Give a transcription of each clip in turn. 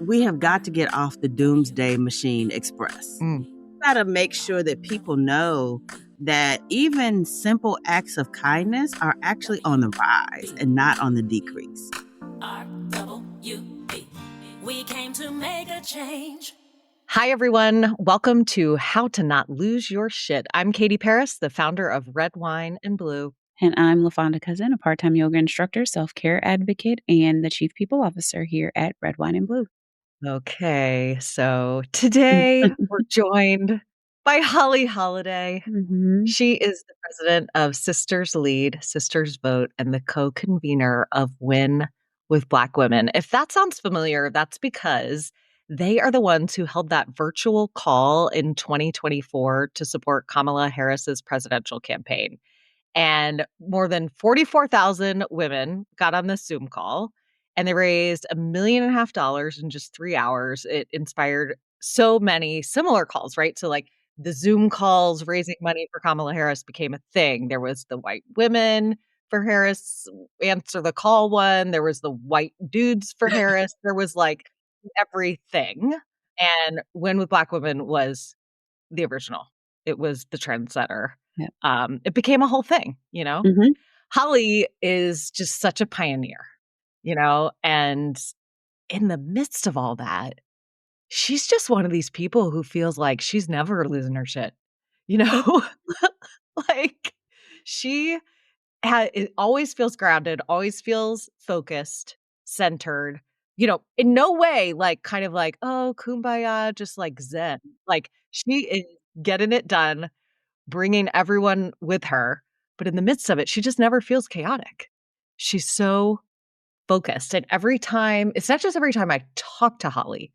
we have got to get off the Doomsday Machine Express. Got to make sure that people know that even simple acts of kindness are actually on the rise and not on the decrease. RWB. We came to make a change. Hi, everyone. Welcome to How to Not Lose Your Shit. I'm Katie Paris, the founder of Red Wine and Blue. And I'm LaFonda Cousin, a part-time yoga instructor, self-care advocate, and the chief people officer here at Red Wine and Blue. Okay, so today we're joined by Holli Holliday. She is the president of Sisters Lead, Sisters Vote, and the co-convener of Win with Black Women. If that sounds familiar, that's because they are the ones who held that virtual call in 2024 to support Kamala Harris's presidential campaign. And more than 44,000 women got on this Zoom call, and they raised $1.5 million in just 3 hours. It inspired so many similar calls, right? So like the Zoom calls raising money for Kamala Harris became a thing. There was the white women for Harris answer the call one. There was the white dudes for Harris. There was like everything. And Win with Black Women was the original. It was the trendsetter. Yep. It became a whole thing, you know? Holli is just such a pioneer, you know? And in the midst of all that, she's just one of these people who feels like she's never losing her shit, you know? Like she it always feels grounded, always feels focused, centered, you know, in no way like kind of like, oh, kumbaya, just like zen. Like she is getting it done, bringing everyone with her. But in the midst of it, she just never feels chaotic. She's so focused. And every time, it's not just every time I talk to Holli,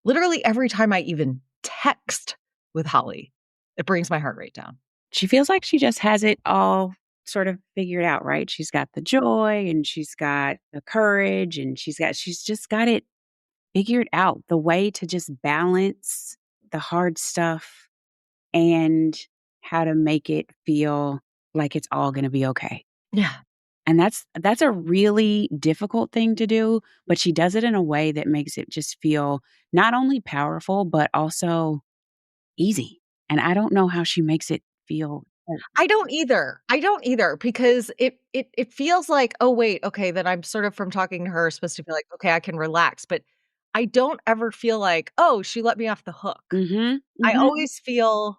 literally every time I even text with Holli, it brings my heart rate down. She feels like she just has it all sort of figured out, right? She's got the joy and she's got the courage and she's just got it figured out. The way to just balance the hard stuff and how to make it feel like it's all going to be okay. Yeah. And that's a really difficult thing to do, but she does it in a way that makes it just feel not only powerful, but also easy. And I don't know how she makes it feel. I don't either because it feels like, oh, wait, okay, then I'm sort of from talking to her supposed to feel like, okay, I can relax. But I don't ever feel like, oh, she let me off the hook. I always feel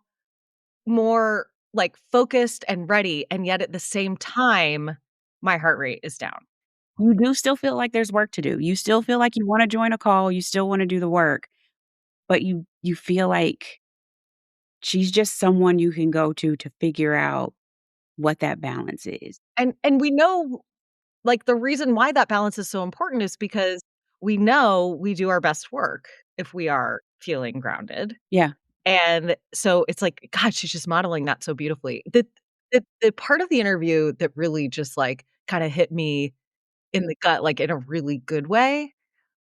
more like focused and ready. And yet at the same time, my heart rate is down. You do still feel like there's work to do. You still feel like you want to join a call. You still want to do the work. But you feel like she's just someone you can go to figure out what that balance is. And we know, like, the reason why that balance is so important is because we know we do our best work if we are feeling grounded. Yeah. And so it's like, God, she's just modeling that so beautifully. The part of the interview that really just like kind of hit me in the gut, like in a really good way,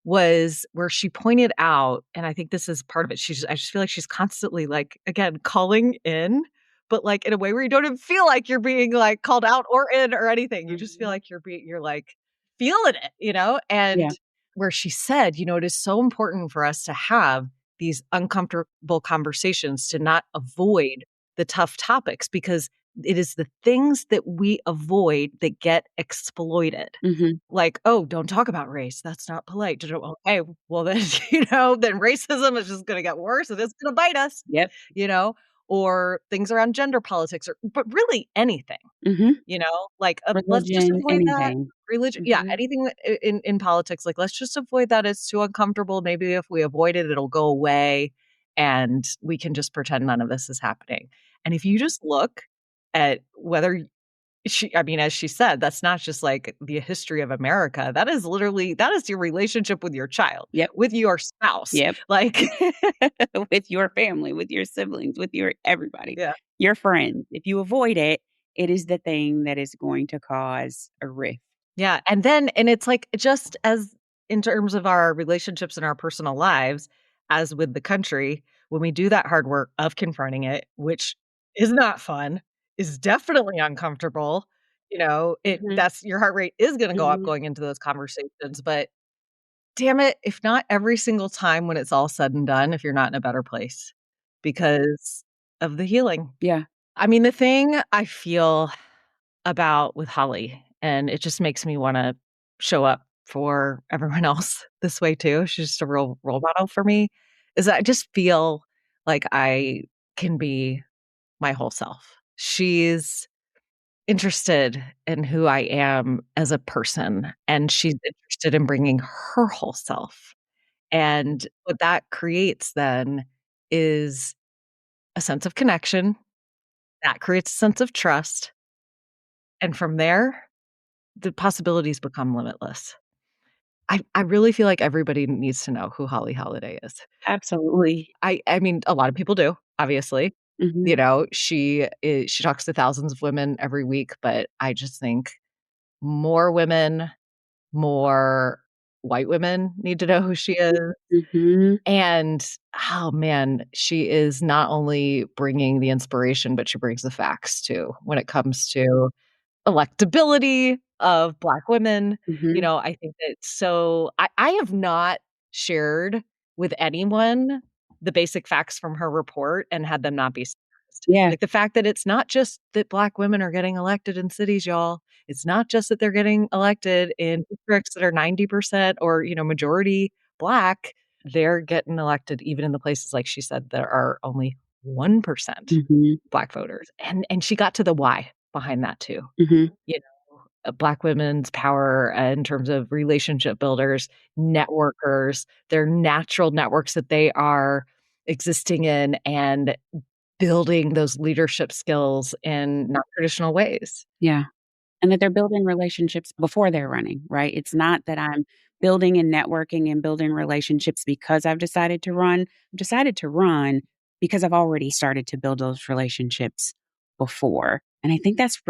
was where she pointed out, and I think this is part of it. I just feel like she's constantly like, again, calling in, but like in a way where you don't even feel like you're being like called out or in or anything. You just feel like you're like feeling it, you know? And where she said, you know, it is so important for us to have these uncomfortable conversations, to not avoid the tough topics, because it is the things that we avoid that get exploited. Like, oh, don't talk about race. That's not polite. Okay, well then, you know, then racism is just going to get worse and it's going to bite us. Yep. You know, or things around gender politics, but really anything. You know, like let's just avoid anything. that. Religion, yeah, anything in politics. Like, let's just avoid that. It's too uncomfortable. Maybe if we avoid it, it'll go away, and we can just pretend none of this is happening. And if you just look at whether as she said, that's not just like the history of America. That is your relationship with your child, with your spouse, like with your family, with your siblings, with your everybody, your friends. If you avoid it, it is the thing that is going to cause a rift. Yeah. And it's like, just as in terms of our relationships in our personal lives, as with the country, when we do that hard work of confronting it, which is not fun, is definitely uncomfortable, you know, that's your heart rate is going to go up going into those conversations. But damn it, if not every single time when it's all said and done, if you're not in a better place because of the healing. Yeah. I mean, the thing I feel about with Holly, and it just makes me want to show up for everyone else this way too. She's just a real role model for me, is that I just feel like I can be my whole self. She's interested in who I am as a person, and she's interested in bringing her whole self. And what that creates then is a sense of connection, that creates a sense of trust. And from there, the possibilities become limitless. I really feel like everybody needs to know who Holly Holliday is. Absolutely. I mean, a lot of people do, obviously. Mhm. You know, she talks to thousands of women every week, but I just think more women, more white women need to know who she is. Mhm. And, oh man, she is not only bringing the inspiration, but she brings the facts too when it comes to electability of Black women. You Mhm. know, I think that I have not shared with anyone the basic facts from her report and had them not be surprised. Yeah. Like the fact that it's not just that Black women are getting elected in cities, y'all. It's not just that they're getting elected in districts that are 90% or, you know, majority Black. They're getting elected even in the places, like she said, there are only 1% Mhm. Black voters. And she got to the why behind that too. Mhm. You know, Black women's power in terms of relationship builders, networkers, their natural networks that they are existing in and building those leadership skills in non-traditional ways. Yeah. And that they're building relationships before they're running, right? It's not that I'm building and networking and building relationships because I've decided to run. I've decided to run because I've already started to build those relationships before. And I think that's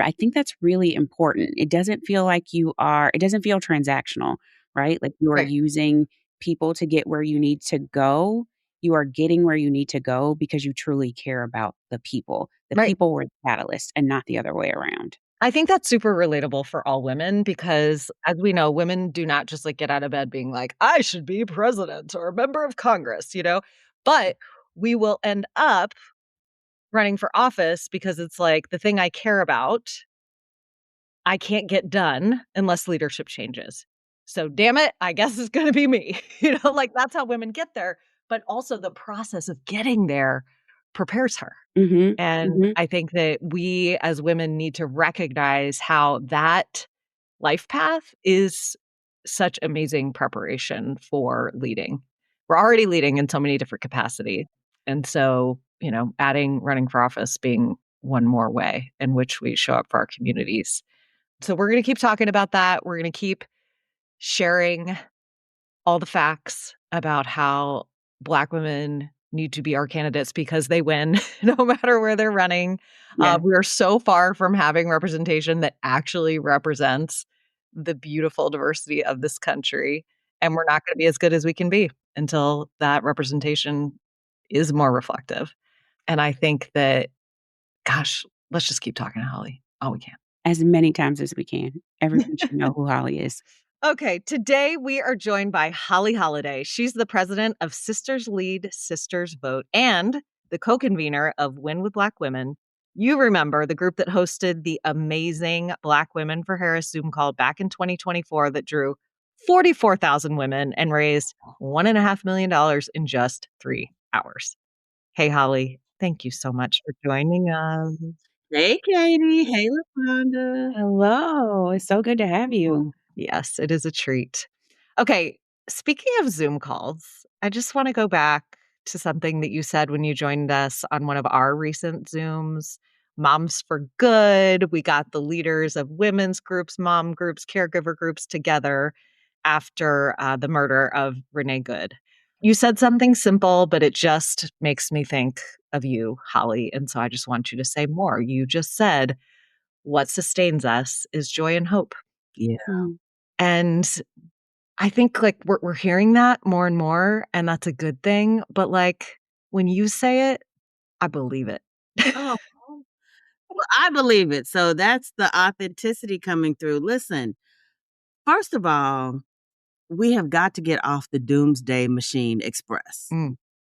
really important. It doesn't feel like it doesn't feel transactional, right? Like you are Right. using people to get where you need to go. You are getting where you need to go because you truly care about the people. The Right. people were the catalyst and not the other way around. I think that's super relatable for all women because, as we know, women do not just like get out of bed being like, I should be president or a member of Congress, you know, but we will end up running for office because it's like the thing I care about, I can't get done unless leadership changes. So damn it, I guess it's going to be me. You know, like that's how women get there. But also the process of getting there prepares her. Mhm. And Mhm. I think that we as women need to recognize how that life path is such amazing preparation for leading. We're already leading in so many different capacities. And so, you know, adding running for office being one more way in which we show up for our communities. So we're going to keep talking about that. We're going to keep sharing all the facts about how Black women need to be our candidates because they win no matter where they're running. Yeah. We are so far from having representation that actually represents the beautiful diversity of this country. And we're not going to be as good as we can be until that representation is more reflective. And I think that, gosh, let's just keep talking to Holly all we can. As many times as we can. Everyone should know who Holly is. Okay, today we are joined by Holli Holliday. She's the president of Sisters Lead, Sisters Vote, and the co-convener of Win with Black Women. You remember the group that hosted the amazing Black Women for Harris Zoom call back in 2024 that drew 44,000 women and raised $1.5 million in just 3 hours. Hey, Holly, thank you so much for joining us. Hey, Katie. Hey, LaFonda. Hello. It's so good to have you. Yes, it is a treat. Okay, speaking of Zoom calls, I just want to go back to something that you said when you joined us on one of our recent Zooms. Moms for Good. We got the leaders of women's groups, mom groups, caregiver groups together after the murder of Renee Good. You said something simple, but it just makes me think of you, Holly. And so I just want you to say more. You just said, what sustains us is joy and hope. Yeah. Mm. And I think like we're hearing that more and more, and that's a good thing. But like when you say it, I believe it. Oh, well, I believe it. So that's the authenticity coming through. Listen, first of all, we have got to get off the Doomsday machine express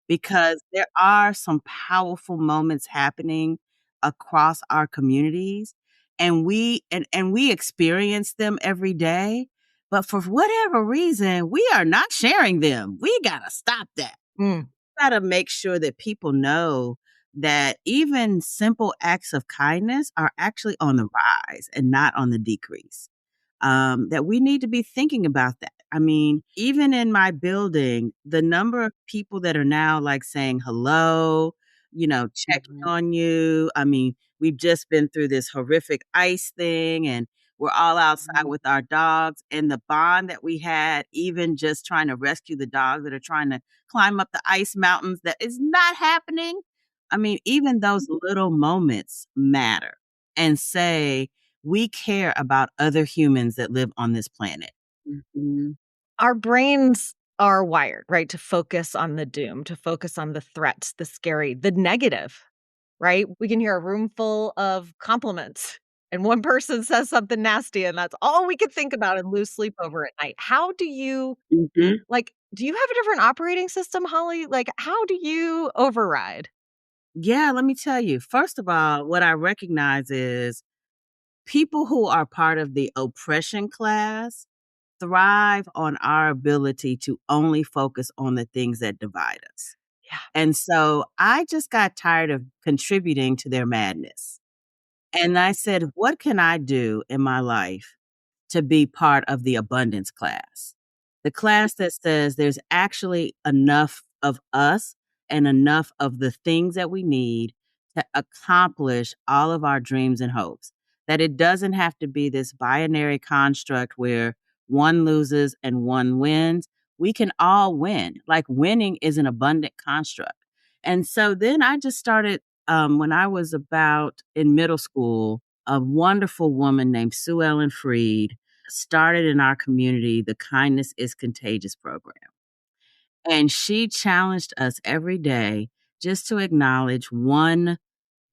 because there are some powerful moments happening across our communities, and we experience them every day. But for whatever reason, we are not sharing them. We gotta stop that. Gotta make sure that people know that even simple acts of kindness are actually on the rise and not on the decrease. That we need to be thinking about that. I mean, even in my building, the number of people that are now like saying hello, checking on you. I mean, we've just been through this horrific ice thing and we're all outside with our dogs, and the bond that we had, even just trying to rescue the dogs that are trying to climb up the ice mountains, that is not happening. I mean, even those little moments matter and say, we care about other humans that live on this planet. Our brains are wired, right, to focus on the doom, to focus on the threats, the scary, the negative, right? We can hear a room full of compliments and one person says something nasty and that's all we can think about and lose sleep over at night. How do you, do you have a different operating system, Holly? Like, how do you override? Yeah, let me tell you. First of all, what I recognize is people who are part of the oppression class thrive on our ability to only focus on the things that divide us. Yeah. And so I just got tired of contributing to their madness. And I said, what can I do in my life to be part of the abundance class? The class that says there's actually enough of us and enough of the things that we need to accomplish all of our dreams and hopes. That it doesn't have to be this binary construct where one loses and one wins. We can all win. Like, winning is an abundant construct. And so then I just started, when I was about in middle school, a wonderful woman named Sue Ellen Freed started in our community the Kindness is Contagious program. And she challenged us every day just to acknowledge one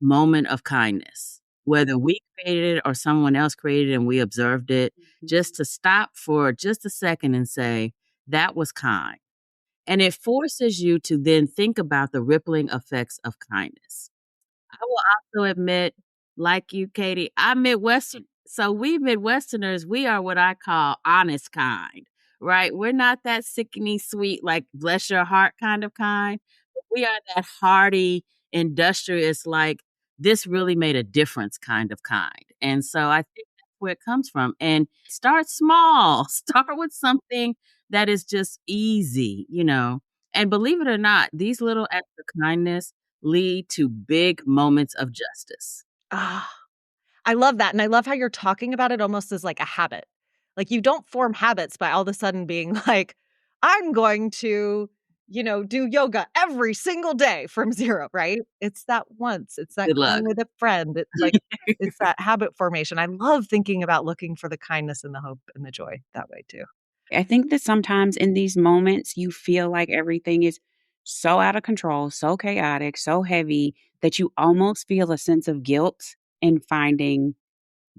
moment of kindness, whether we created it or someone else created it and we observed it, just to stop for just a second and say, that was kind. And it forces you to then think about the rippling effects of kindness. I will also admit, like you, Katie, I'm Midwestern. So we Midwesterners, we are what I call honest kind, right? We're not that sickly sweet, like bless your heart kind of kind. But we are that hearty, industrious, like this really made a difference kind of kind. And so I think that's where it comes from. And start small, start with something that is just easy, And believe it or not, these little acts of kindness lead to big moments of justice. Ah, I love that. And I love how you're talking about it almost as like a habit. Like, you don't form habits by all of a sudden being like, I'm going to, do yoga every single day from zero, right? It's that once. It's that Good luck. going with a friend. It's like, it's that habit formation. I love thinking about looking for the kindness and the hope and the joy that way too. I think that sometimes in these moments, you feel like everything is so out of control, so chaotic, so heavy that you almost feel a sense of guilt in finding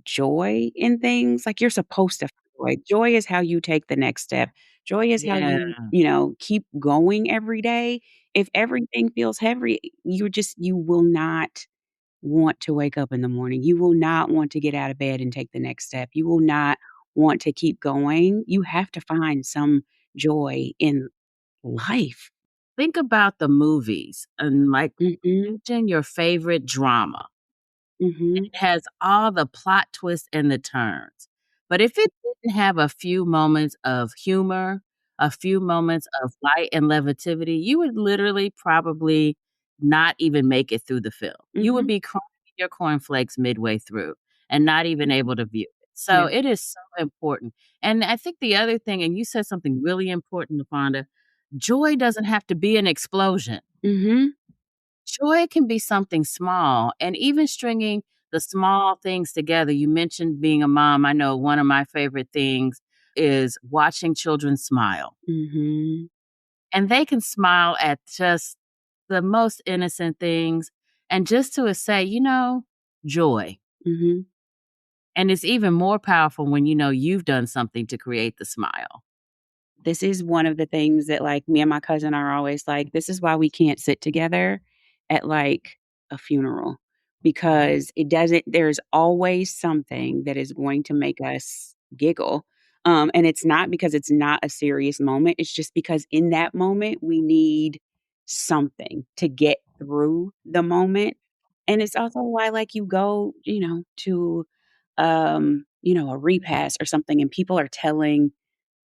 joy in things. Like, you're supposed to find joy. Joy is how you take the next step. Joy is how Yeah. you keep going every day. If everything feels heavy, you will not want to wake up in the morning. You will not want to get out of bed and take the next step. You will not want to keep going. You have to find some joy in life. Think about the movies and Mhm. mention your favorite drama. Mhm. It has all the plot twists and the turns. But if it didn't have a few moments of humor, a few moments of light and levity, you would literally probably not even make it through the film. You would Mhm. be crying your cornflakes midway through and not even able to view it. So Yeah. it is so important. And I think the other thing, and you said something really important, Fonda, joy doesn't have to be an explosion. Mhm. Joy can be something small, and even stringing the small things together. You mentioned being a mom. I know one of my favorite things is watching children smile. Mhm. And they can smile at just the most innocent things and just to say, joy. Mhm. And it's even more powerful when you know you've done something to create the smile. this is one of the things that, like, me and my cousin are always like, this is why we can't sit together at, like, a funeral because it doesn't there's always something that is going to make us giggle. And it's not because it's not a serious moment, it's just because in that moment, we need something to get through the moment. And it's also why, like, you go, to, a repast or something, and people are telling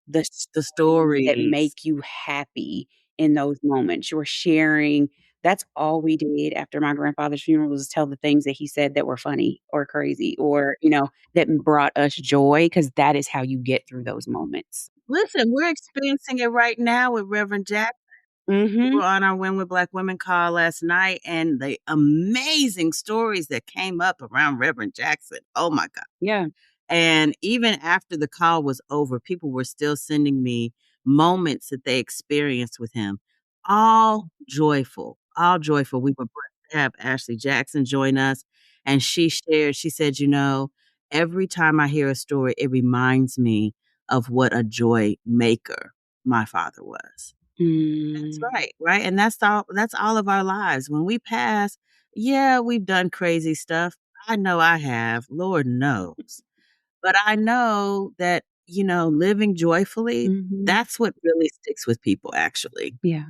the The stories that stories. make you happy in those moments. You're sharing. That's all we did after my grandfather's funeral was tell the things that he said that were funny or crazy or, that brought us joy because that is how you get through those moments. Listen, we're experiencing it right now with Reverend Jack. We Mhm. were on our Win with Black Women call last night, and the amazing stories that came up around Reverend Jackson. Oh my God. Yeah. And even after the call was over, people were still sending me moments that they experienced with him. All joyful, all joyful. We were blessed to have Ashley Jackson join us. And she said, every time I hear a story, it reminds me of what a joy maker my father was. That's Mm. right, right? And that's all of our lives. When we pass, yeah, we've done crazy stuff. I know I have, Lord knows. But I know that, living joyfully, Mhm. that's what really sticks with people actually. Yeah.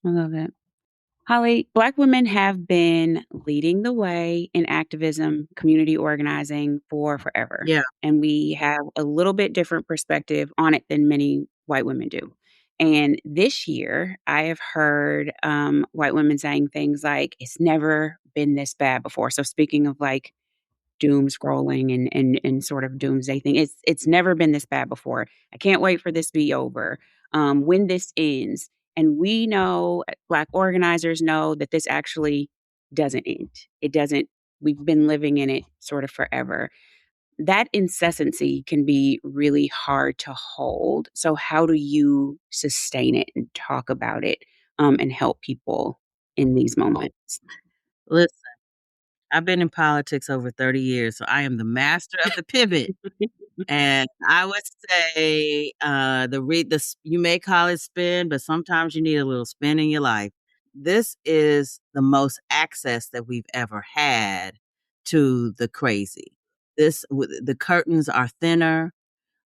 I love it. Holly, Black women have been leading the way in activism, community organizing for forever. Yeah. And we have a little bit different perspective on it than many white women do. And this year, I have heard white women saying things like, it's never been this bad before. So, speaking of like doom scrolling and sort of doomsday thing. It's never been this bad before. I can't wait for this to be over. When this ends, and we know, Black organizers know that this actually doesn't end. It doesn't. We've been living in it sort of forever. That incessancy can be really hard to hold. So, how do you sustain it and talk about it and help people in these moments? Listen, I've been in politics over 30 years, so I am the master of the pivot. And I would say, you may call it spin, but sometimes you need a little spin in your life. This is the most access that we've ever had to the crazy. The curtains are thinner.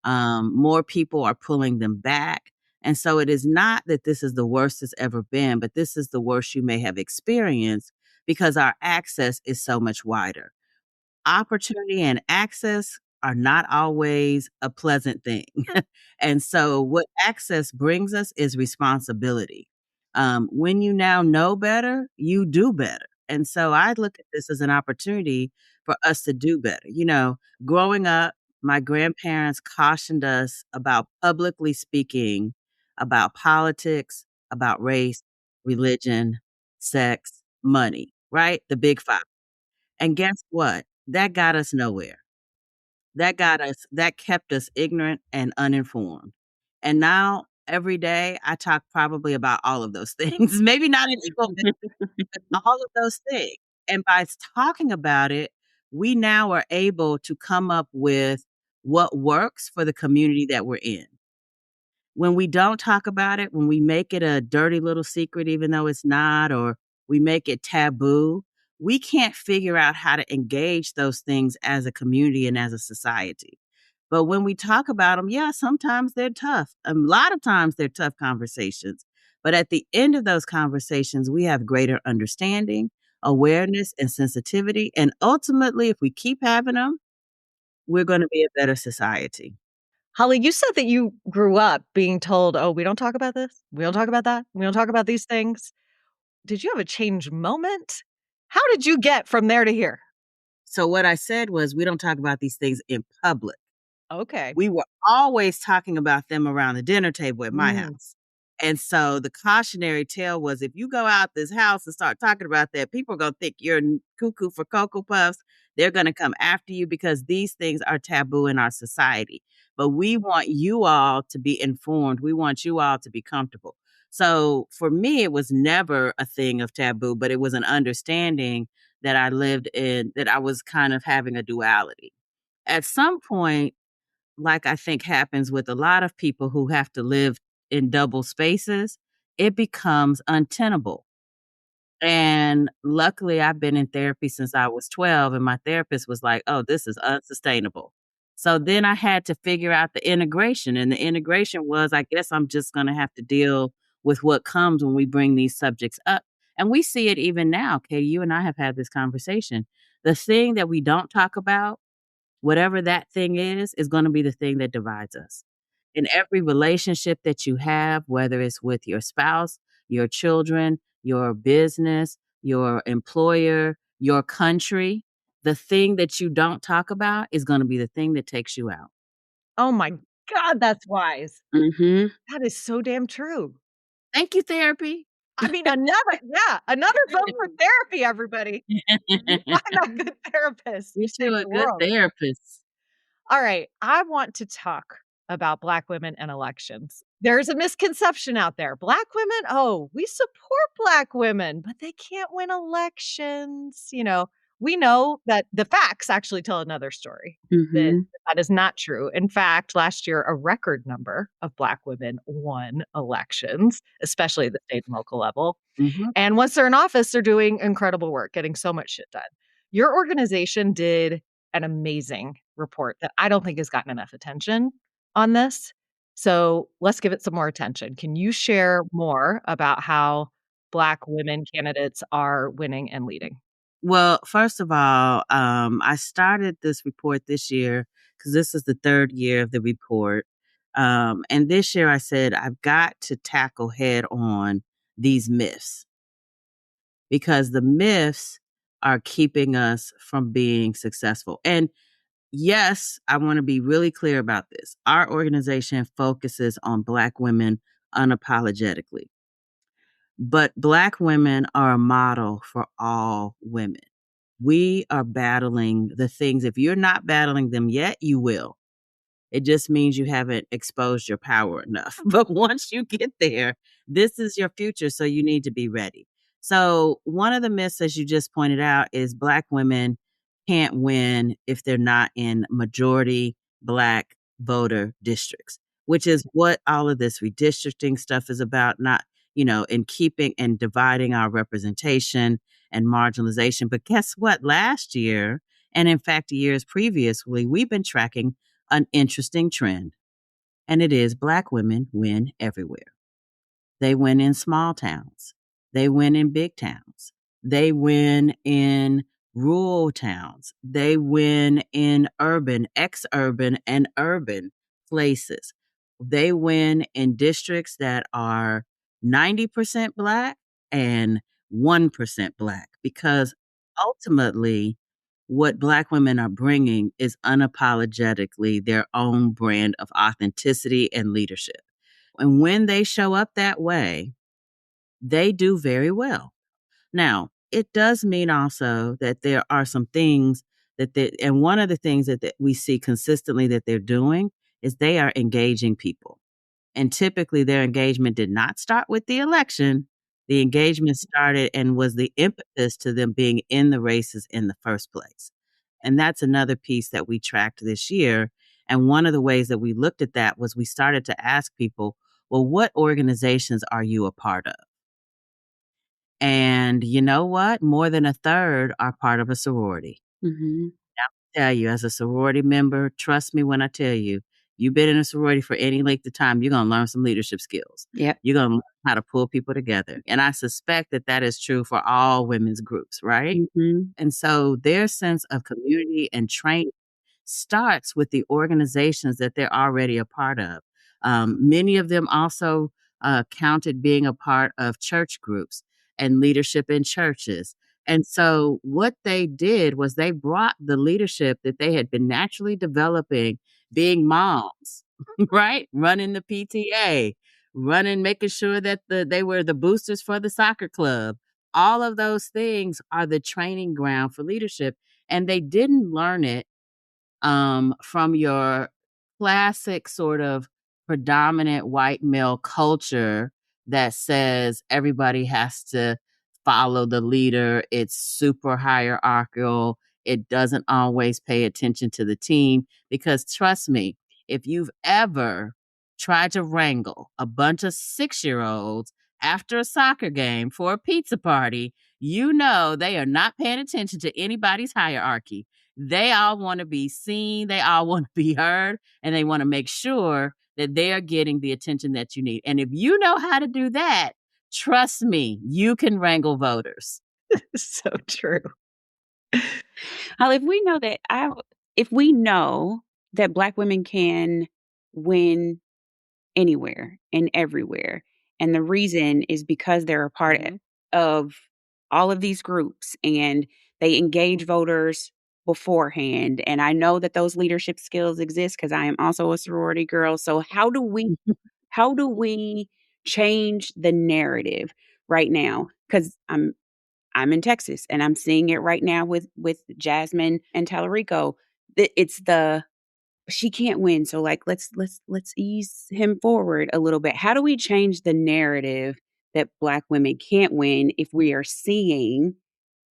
More people are pulling them back. And so it is not that this is the worst it's ever been, but this is the worst you may have experienced because our access is so much wider. Opportunity and access are not always a pleasant thing. And so what access brings us is responsibility. When you now know better, you do better. And so I look at this as an opportunity for us to do better. Growing up, my grandparents cautioned us about publicly speaking about politics, about race, religion, sex, money, right? The big five. And guess what? That got us nowhere. That kept us ignorant and uninformed. And now every day I talk probably about all of those things. Maybe not in equal measure, but all of those things. And by talking about it, we now are able to come up with what works for the community that we're in. When we don't talk about it, when we make it a dirty little secret, even though it's not, or we make it taboo, we can't figure out how to engage those things as a community and as a society. But when we talk about them, yeah, sometimes they're tough. A lot of times they're tough conversations. But at the end of those conversations, we have greater understanding, awareness, and sensitivity. And ultimately, if we keep having them, we're going to be a better society. Holly, you said that you grew up being told, "Oh, we don't talk about this. We don't talk about that. We don't talk about these things." Did you have a change moment? How did you get from there to here? So what I said was, we don't talk about these things in public. Okay. We were always talking about them around the dinner table at my Mm. house. And so the cautionary tale was, if you go out this house and start talking about that, people are going to think you're cuckoo for Cocoa Puffs. They're going to come after you because these things are taboo in our society. But we want you all to be informed. We want you all to be comfortable. So for me, it was never a thing of taboo, but it was an understanding that I lived in, that I was kind of having a duality. At some point, like I think happens with a lot of people who have to live in double spaces, it becomes untenable. And luckily, I've been in therapy since I was 12, and my therapist was like, "Oh, this is unsustainable." So then I had to figure out the integration, and the integration was, I guess I'm just gonna have to deal with what comes when we bring these subjects up. And we see it even now, Katie, you and I have had this conversation. The thing that we don't talk about, whatever that thing is gonna be the thing that divides us. In every relationship that you have, whether it's with your spouse, your children, your business, your employer, your country, the thing that you don't talk about is gonna be the thing that takes you out. Oh my god, that's wise. Mhm. That is so damn true. Thank you, therapy. I mean, another vote for therapy, everybody. You find a good therapist. You You save are a the good world. therapist. All right, I want to talk about Black women and elections. There's a misconception out there. Black women, oh, we support Black women, but they can't win elections. We know that the facts actually tell another story. That Mhm. that is not true. In fact, last year, a record number of Black women won elections, especially at the state and local level. Mhm. And once they're in office, they're doing incredible work, getting so much shit done. Your organization did an amazing report that I don't think has gotten enough attention on this. So let's give it some more attention. Can you share more about how Black women candidates are winning and leading? Well, first of all, I started this report this year because this is the third year of the report. And this year I said, I've got to tackle head on these myths because the myths are keeping us from being successful. And yes, I want to be really clear about this. Our organization focuses on Black women unapologetically, but Black women are a model for all women. We are battling the things. If you're not battling them yet, you will. It just means you haven't exposed your power enough. But once you get there, this is your future. So you need to be ready. So, one of the myths, as you just pointed out, is Black women can't win if they're not in majority Black voter districts, which is what all of this redistricting stuff is about, not, in keeping and dividing our representation and marginalization. But guess what? Last year, and in fact, years previously, we've been tracking an interesting trend, and it is Black women win everywhere. They win in small towns. They win in big towns. They win in rural towns. They win in urban, ex-urban, and urban places. They win in districts that are 90% Black and 1% Black because ultimately what Black women are bringing is unapologetically their own brand of authenticity and leadership. And when they show up that way, they do very well. Now, it does mean also that there are some things and one of the things that we see consistently that they're doing is they are engaging people. And typically their engagement did not start with the election. The engagement started and was the impetus to them being in the races in the first place. And that's another piece that we tracked this year. And one of the ways that we looked at that was we started to ask people, well, what organizations are you a part of? And you know what? More than a third are part of a sorority. Mhm. Now, I tell you, as a sorority member, trust me when I tell you, you've been in a sorority for any length of time, you're going to learn some leadership skills. Yep. You're going to learn how to pull people together. And I suspect that that is true for all women's groups, right? Mhm. And so their sense of community and training starts with the organizations that they're already a part of. Many of them also counted being a part of church groups and leadership in churches. And so what they did was they brought the leadership that they had been naturally developing, being moms, right? Running the PTA, making sure that they were the boosters for the soccer club. All of those things are the training ground for leadership. And they didn't learn it from your classic sort of predominant white male culture that says everybody has to follow the leader. It's super hierarchical. It doesn't always pay attention to the team because trust me, if you've ever tried to wrangle a bunch of 6-year-olds after a soccer game for a pizza party, you know they are not paying attention to anybody's hierarchy. They all want to be seen, they all want to be heard, and they want to make sure that they are getting the attention that you need. And if you know how to do that, trust me, you can wrangle voters. So true. Holly, if we know that Black women can win anywhere and everywhere, and the reason is because they're a part of all of these groups and they engage voters beforehand. And I know that those leadership skills exist because I am also a sorority girl. So how do we change the narrative right now? Because I'm in Texas and I'm seeing it right now with Jasmine and Tallarico. It's she can't win. So like, let's ease him forward a little bit. How do we change the narrative that Black women can't win if we are seeing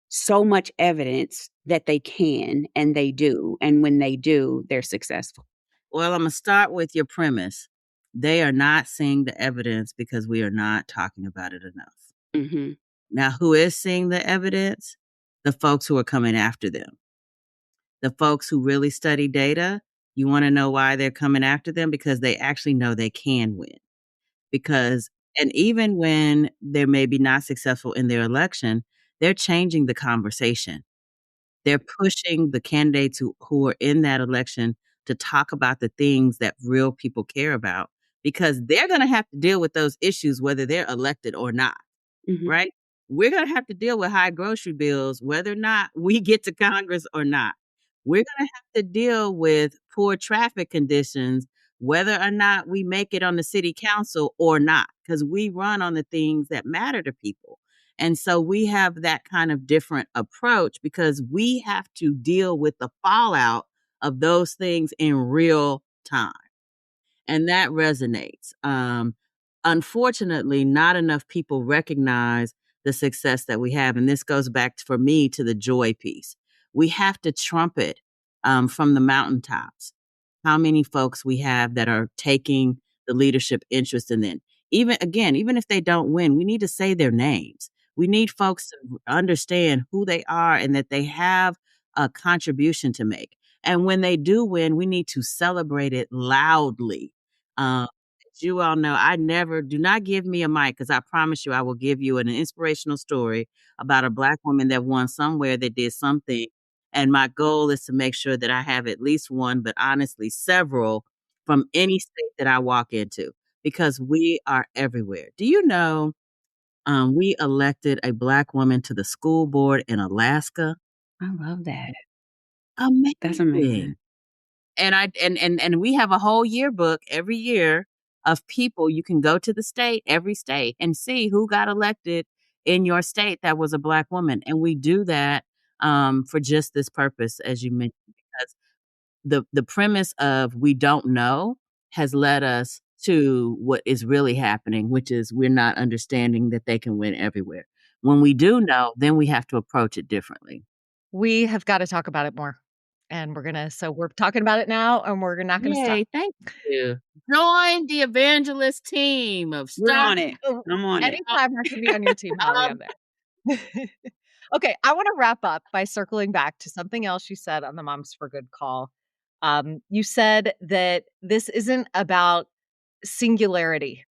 so much evidence that they can and they do? And when they do, they're successful. Well, I'm going to start with your premise. They are not seeing the evidence because we are not talking about it enough. Mm-hmm. Now, who is seeing the evidence? The folks who are coming after them. The folks who really study data, you want to know why they're coming after them? Because they actually know they can win. And even when they're maybe not successful in their election, they're changing the conversation. They're pushing the candidates who are in that election to talk about the things that real people care about, because they're going to have to deal with those issues whether they're elected or not, right? We're going to have to deal with high grocery bills whether or not we get to Congress or not. We're going to have to deal with poor traffic conditions whether or not we make it on the city council or not, because we run on the things that matter to people. And so we have that kind of different approach because we have to deal with the fallout of those things in real time. And that resonates. Unfortunately, not enough people recognize the success that we have. And this goes back for me to the joy piece. We have to trumpet from the mountaintops how many folks we have that are taking the leadership interest in them. Even if they don't win, we need to say their names. We need folks to understand who they are and that they have a contribution to make. And when they do win, we need to celebrate it loudly. As you all know, do not give me a mic, because I promise you I will give you an inspirational story about a Black woman that won somewhere, that did something. And my goal is to make sure that I have at least one, but honestly, several from any state that I walk into, because we are everywhere. Do you know we elected a Black woman to the school board in Alaska? I love that. Amazing. That's amazing. And we have a whole yearbook every year of people. You can go to every state, and see who got elected in your state that was a Black woman. And we do that for just this purpose, as you mentioned, because the premise of we don't know has led us to what is really happening, which is we're not understanding that they can win everywhere. When we do know, then we have to approach it differently. We have got to talk about it more. And we're talking about it now, and we're not going to stop. Thank you. Join the evangelist team of We're on it. I'm on it. Anytime I can be on your team, Holly, I'm there. Okay, I want to wrap up by circling back to something else you said on the Moms for Good call. You said that this isn't about singularity.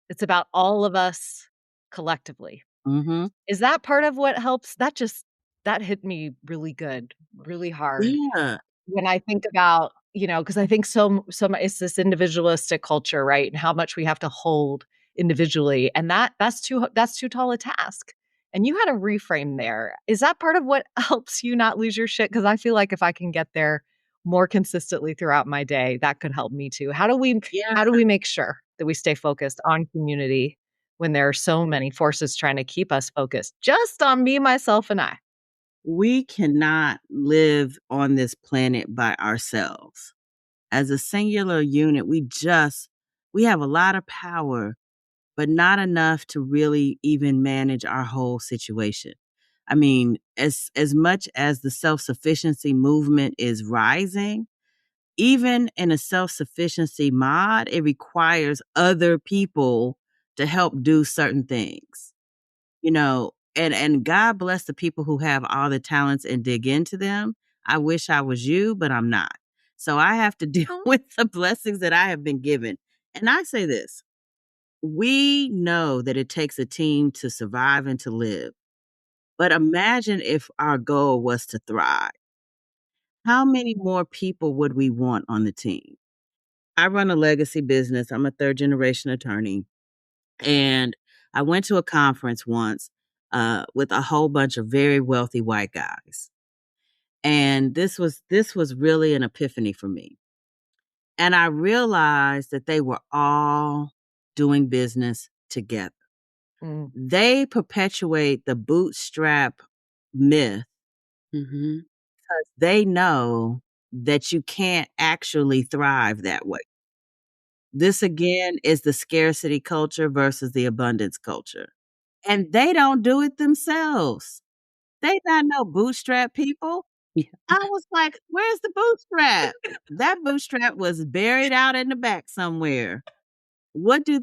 It's about all of us collectively. Mm-hmm. Is that part of what helps? That hit me really good, really hard. Yeah. When I think about, because I think so it's this individualistic culture, right? And how much we have to hold individually. And that's too tall a task. And you had a reframe there. Is that part of what helps you not lose your shit? Because I feel like if I can get there more consistently throughout my day, that could help me too. How do we make sure that we stay focused on community when there are so many forces trying to keep us focused just on me, myself, and I? We cannot live on this planet by ourselves. As a singular unit, we have a lot of power, but not enough to really even manage our whole situation. I mean, as much as the self-sufficiency movement is rising, even in a self-sufficiency mod, it requires other people to help do certain things, and God bless the people who have all the talents and dig into them. I wish I was you, but I'm not. So I have to deal with the blessings that I have been given. And I say this, we know that it takes a team to survive and to live. But imagine if our goal was to thrive. How many more people would we want on the team? I run a legacy business. I'm a third generation attorney. And I went to a conference once with a whole bunch of very wealthy white guys. And this was really an epiphany for me. And I realized that they were all doing business together. They perpetuate the bootstrap myth because they know that you can't actually thrive that way. This again is the scarcity culture versus the abundance culture. And they don't do it themselves. They not no bootstrap people. Yeah. I was like, where's the bootstrap? That bootstrap was buried out in the back somewhere. What do?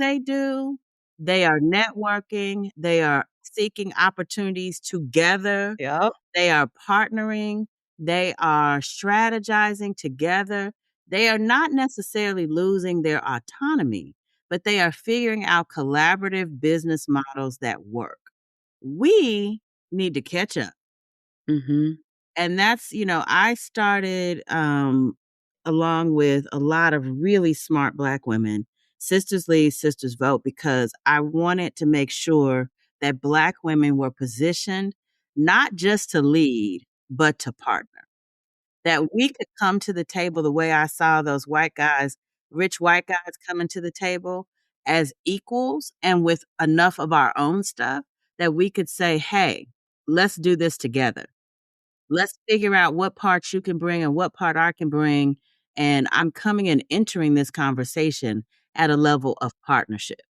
They are networking. They are seeking opportunities together. Yep. They are partnering. They are strategizing together. They are not necessarily losing their autonomy, but they are figuring out collaborative business models that work. We need to catch up. And that's, I started along with a lot of really smart Black women, Sisters Lead, Sisters Vote, because I wanted to make sure that Black women were positioned not just to lead, but to partner. That we could come to the table the way I saw those white guys, rich white guys coming to the table as equals and with enough of our own stuff that we could say, hey, let's do this together. Let's figure out what parts you can bring and what part I can bring. And I'm coming and entering this conversation at a level of partnership,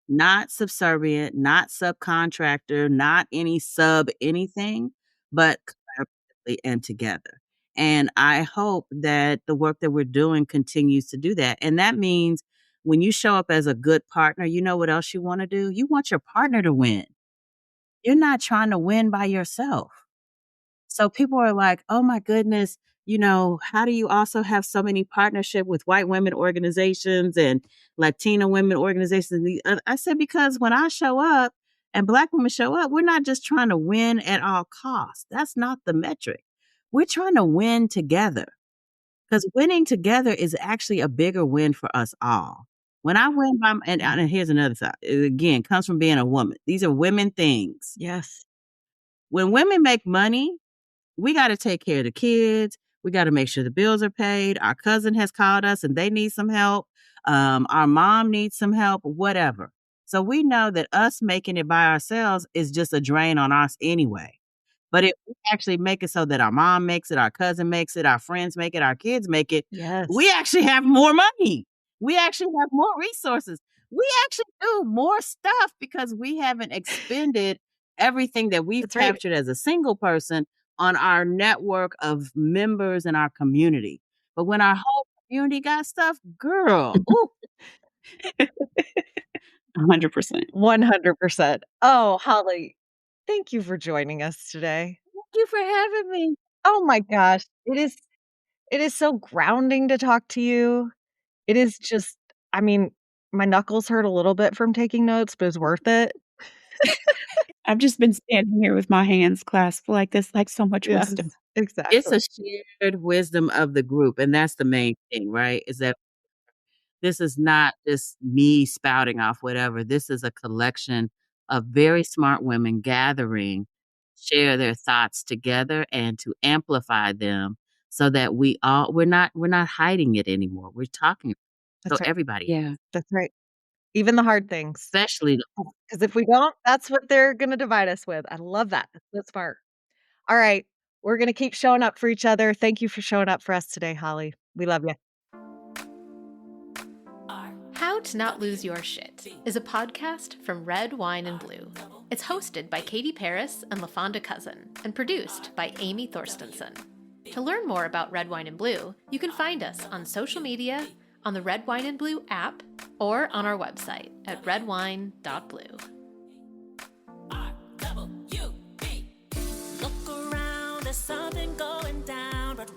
not subservient, not subcontractor, not any sub anything, but collaboratively and together. And I hope that the work that we're doing continues to do that. And that means when you show up as a good partner, you know what else you want to do? You want your partner to win. You're not trying to win by yourself. So people are like, oh my goodness, how do you also have so many partnership with white women organizations and Latina women organizations? I said, because when I show up and Black women show up, we're not just trying to win at all costs. That's not the metric. We're trying to win together because winning together is actually a bigger win for us all. When I win by, and here's another side, it again, comes from being a woman. These are women things. Yes. When women make money, we got to take care of the kids. We got to make sure the bills are paid. Our cousin has called us and they need some help. Our mom needs some help, whatever. So we know that us making it by ourselves is just a drain on us anyway. But if we actually make it so that our mom makes it, our cousin makes it, our friends make it, our kids make it, Yes. we actually have more money. We actually have more resources. We actually do more stuff because we haven't expended everything that we've captured as a single person on our network of members in our community. But when our whole community got stuff, girl, ooh. 100%. 100%. Oh, Holly, thank you for joining us today. Thank you for having me. Oh my gosh. It is so grounding to talk to you. It is just, my knuckles hurt a little bit from taking notes, but it's worth it. I've just been standing here with my hands clasped like this, like so much wisdom. Exactly. It's a shared wisdom of the group. And that's the main thing, right? Is that this is not just me spouting off whatever. This is a collection of very smart women gathering, share their thoughts together and to amplify them so that we're not hiding it anymore. We're talking. That's So right. everybody. Yeah. That's right. Even the hard things. Especially because if we don't, that's what they're going to divide us with. I love that. That's smart. All right. We're going to keep showing up for each other. Thank you for showing up for us today, Holly. We love you. How to Not Lose Your Shit is a podcast from Red Wine and Blue. It's hosted by Katie Paris and LaFonda Cousin and produced by Amy Thorstensen. To learn more about Red, Wine, and Blue, you can find us on social media, on the Red, Wine, and Blue app, or on our website at redwine.blue. Look around, there's something going down, but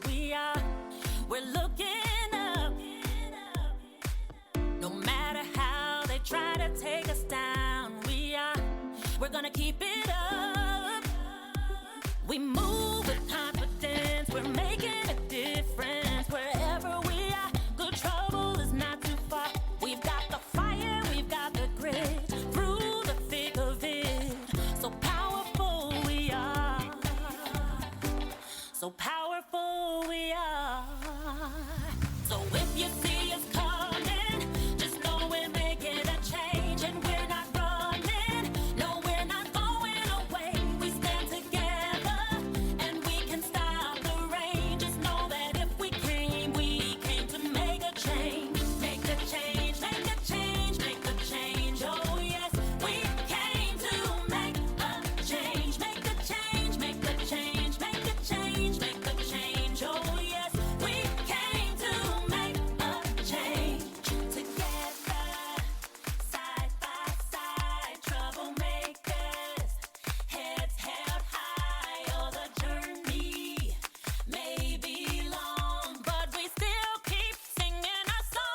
we're looking up. No matter how they try to take us down, we're gonna keep it up. We move with confidence, we're making a difference wherever we are. Good trouble is not too far. We've got the fire, we've got the grit, through the thick of it. So powerful we are. So powerful we are. So if you see us coming, just know we're making a change, and we're not running. No, we're not going away. We stand together and we can stop the rain. Just know that if we came to make a change. Make a change, make a change, make a change. Oh yes, we came to make a change. Make a change, make a change, make a change, make a change. Oh yes, we came to make a change. Together, side by side, troublemakers, heads held high. Oh, the journey may be long, but we still keep singing our song.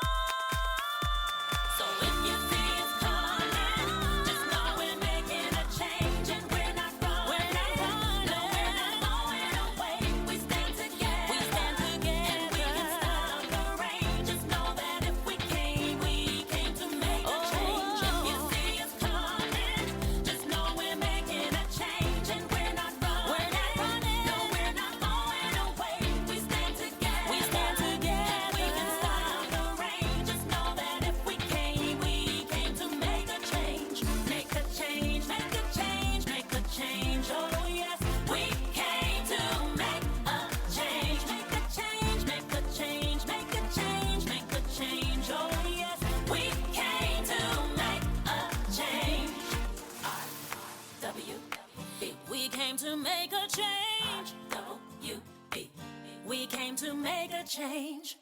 So if you see us coming, just know we're making a change, and we're not running. No, we're not going away. We stand together, and we can stop the rain. Just know that if we came to make a change. If you see us coming, just know we're making a change, and we're not running. No, we're not going away. We stand together, and we can stop the rain. Just know that if we came to make a change. Make a change, make a change, make a change. Oh yes, we came to make a change. Make a change, make a change, make a change, make a change. Oh yes, we came to make a change. R-W-B. We came to make a change. R-W-B. We came to make a change.